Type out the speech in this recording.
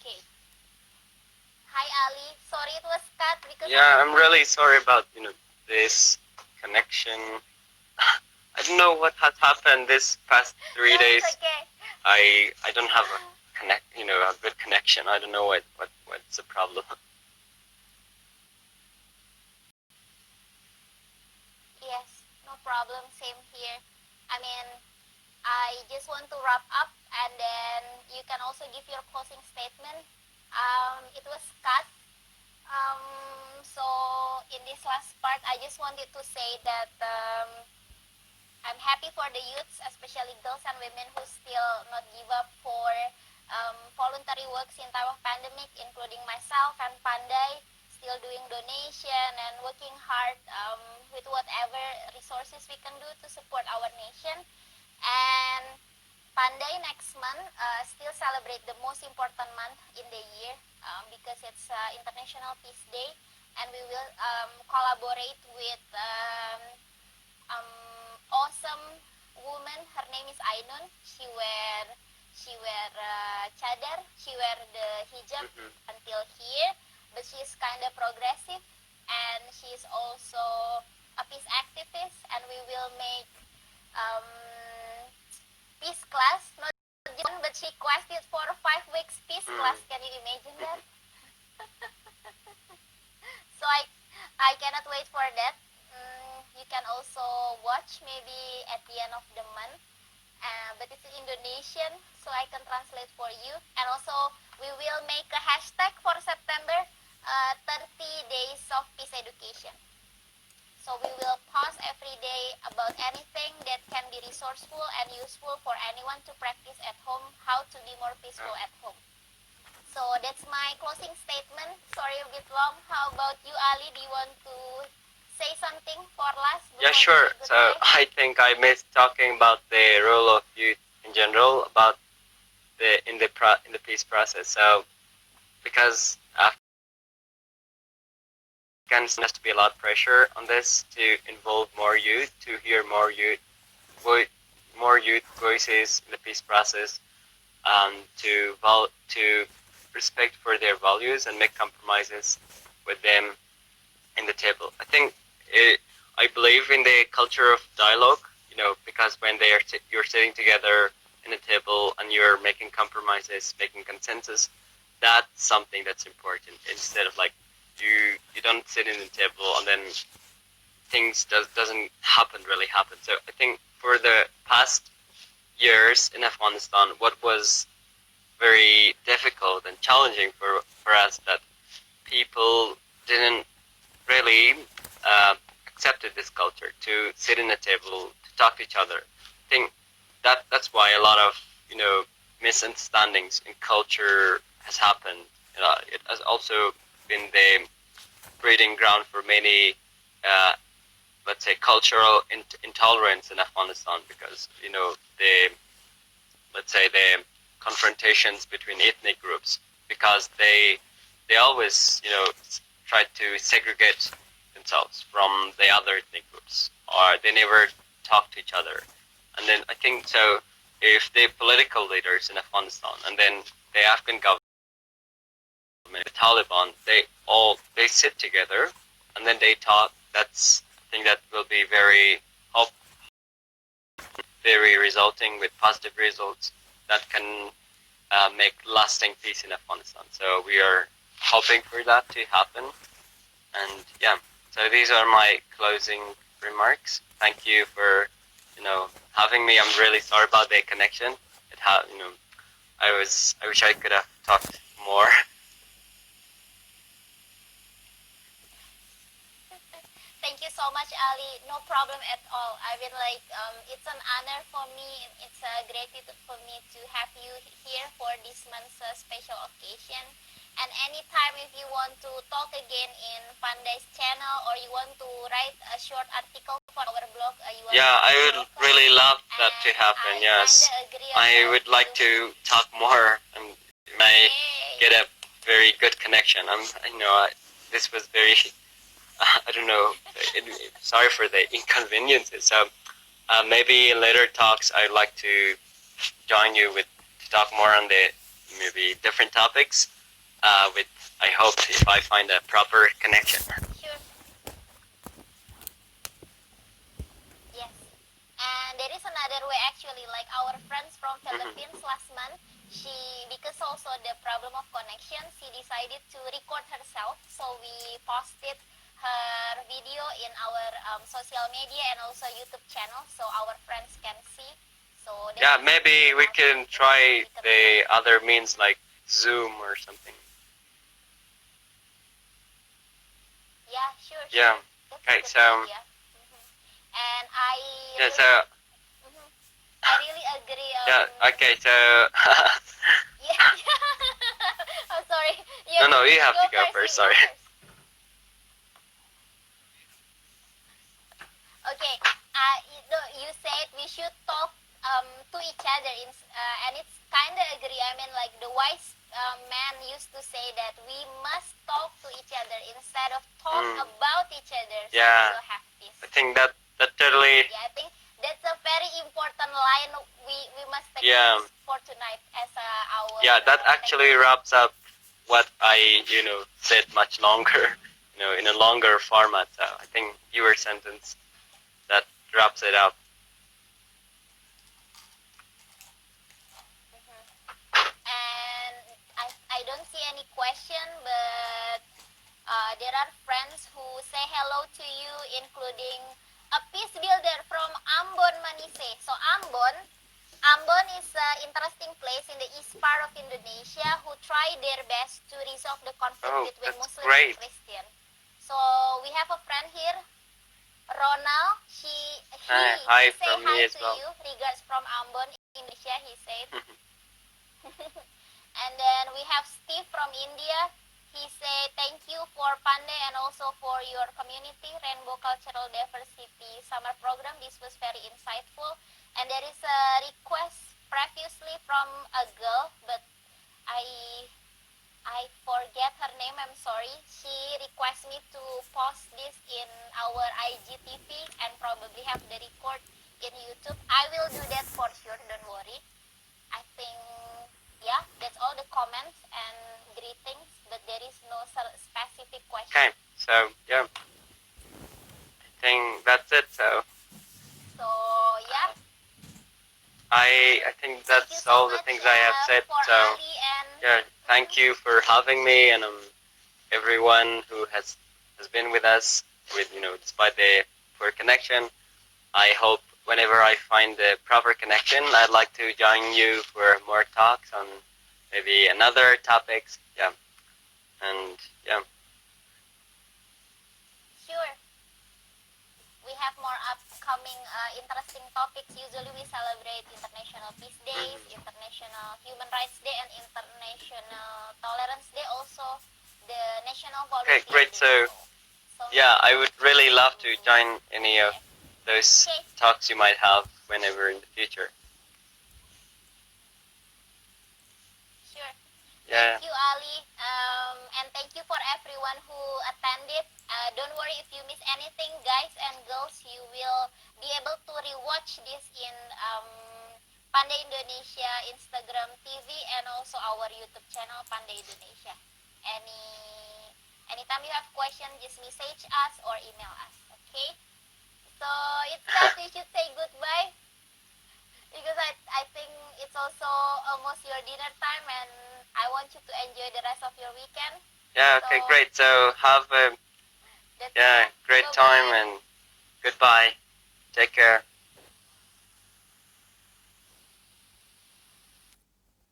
Okay. Hi Ali. Sorry it was cut because Yeah, I'm really sorry about this connection. I don't know what has happened this past 3 days. It's okay. I don't have a good connection. I don't know what's the problem. Yes, no problem. Same here. I mean, I just want to wrap up and then you can also give your closing statement. It was cut. So in this last part, I just wanted to say that I'm happy for the youths, especially girls and women who still not give up for voluntary works in time of pandemic, including myself and Pandai, still doing donation and working hard with whatever resources we can do to support our nation. And Pandai next month still celebrate the most important month in the year because it's International Peace Day, and we will collaborate with awesome woman. Her name is Ainun. She wear chadar. She wear the hijab until here, but she's kind of progressive, and she's also a peace activist. And we will make um, peace class, not just one, but she requested for 5 weeks peace class. Can you imagine that? So I cannot wait for that. You can also watch maybe at the end of the month. But it's Indonesian, so I can translate for you. And also, we will make a hashtag for September, 30 days of peace education. So we will post every day about anything that can be resourceful and useful for anyone to practice at home, how to be more peaceful at home. So that's my closing statement. Sorry a bit long. How about you, Ali? Do you want to say something for last? Yeah, sure. So I think I missed talking about the role of youth in general, about in the peace process. So because Afghanistan has to be a lot of pressure on this to involve more youth, to hear more youth voices in the peace process, to respect for their values and make compromises with them in the table. I believe in the culture of dialogue, because when you're sitting together in a table and you're making compromises, making consensus, that's something that's important. Instead of like you don't sit in the table and then things doesn't really happen. So I think for the past years in Afghanistan, what was very difficult and challenging for us, that people didn't really accepted this culture to sit in a table to talk to each other. I think that's why a lot of misunderstandings in culture has happened. It has also been the breeding ground for many, let's say, cultural intolerance in Afghanistan, because the confrontations between ethnic groups, because they always try to segregate themselves from the other ethnic groups, or they never talk to each other. And then I think so, if the political leaders in Afghanistan and then the Afghan government, the Taliban, they sit together and then they talk, I think that will be very resulting with positive results that can make lasting peace in Afghanistan. So we are hoping for that to happen. And yeah, so these are my closing remarks. Thank you for having me. I'm really sorry about the connection. I wish I could have talked more. Thank you so much, Ali. No problem at all. I mean, it's an honor for me. It's a gratitude for me to have you here for this month's special occasion. And anytime if you want to talk again in Pandai's channel, or you want to write a short article for our blog, I would really love that to happen. Yes, I would like to talk more, and may get a very good connection. This was very. I don't know. Sorry for the inconveniences. So maybe in later talks, I'd like to join you to talk more on the maybe different topics. With I hope if I find a proper connection. Sure. Yes. And there is another way actually, like our friends from Philippines last month, she, because also the problem of connection, she decided to record herself. So we posted her video in our social media and also YouTube channel, so our friends can see. So yeah, maybe we can try the other means like Zoom or something. Yeah, sure. Yeah. That's okay, a good so idea. And I yeah, really, so I really agree. yeah, okay, so Yeah. I'm sorry. Yeah, no, you have go to go first. first. You go Sorry. first. Okay. You said we should talk to each other, and it's kind of agree. I mean, like the wise man used to say that we must talk to each other instead of talk about each other. So Yeah. we will have peace. I think that totally. Yeah, I think that's a very important line we must take Yeah. for tonight as our. Yeah, that actually wraps up what I said much longer, in a longer format. So I think your sentence that wraps it up. And I don't see any question, but there are friends who say hello to you, including a peace builder from Ambon, Manise. So Ambon is an interesting place in the east part of Indonesia who try their best to resolve the conflict between Muslim and Christian. So we have a friend here, Ronald. He Hi say from hi me as to well. you. Regards from Ambon, Indonesia, he said. And then we have Steve from India. He said thank you for Pandai and also for your community Rainbow Cultural Diversity Summer Program. This was very insightful. And there is a request previously from a girl, but I forget her name. I'm sorry. She requests me to post this in our IGTV and probably have the record in YouTube. I will do that for sure. Don't worry. I think, yeah, that's all the comments and greetings, but there is no specific question. Okay, so yeah, I think that's it. So Yeah. I think that's so all the much, things I have said. So yeah, thank you for having me, and everyone who has been with us with despite the poor connection. I hope whenever I find the proper connection, I'd like to join you for more talks on maybe another topics. Yeah, and yeah. Sure. We have more upcoming interesting topics. Usually we celebrate International Peace Days, International Human Rights Day, and International Tolerance Day. Also, the National Volunteer Day. Okay, great. So yeah, I would really love to join any of those talks you might have whenever in the future. Sure. Yeah. Thank you, Ali. And thank you for everyone who attended. Don't worry if you miss anything, guys and girls. You will be able to rewatch this in Pandai Indonesia Instagram TV and also our YouTube channel Pandai Indonesia. Anytime you have questions, just message us or email us. Okay. So it's time we should say goodbye. Because I think it's also almost your dinner time and I want you to enjoy the rest of your weekend. Yeah, okay, great. So have a great time and goodbye. Take care.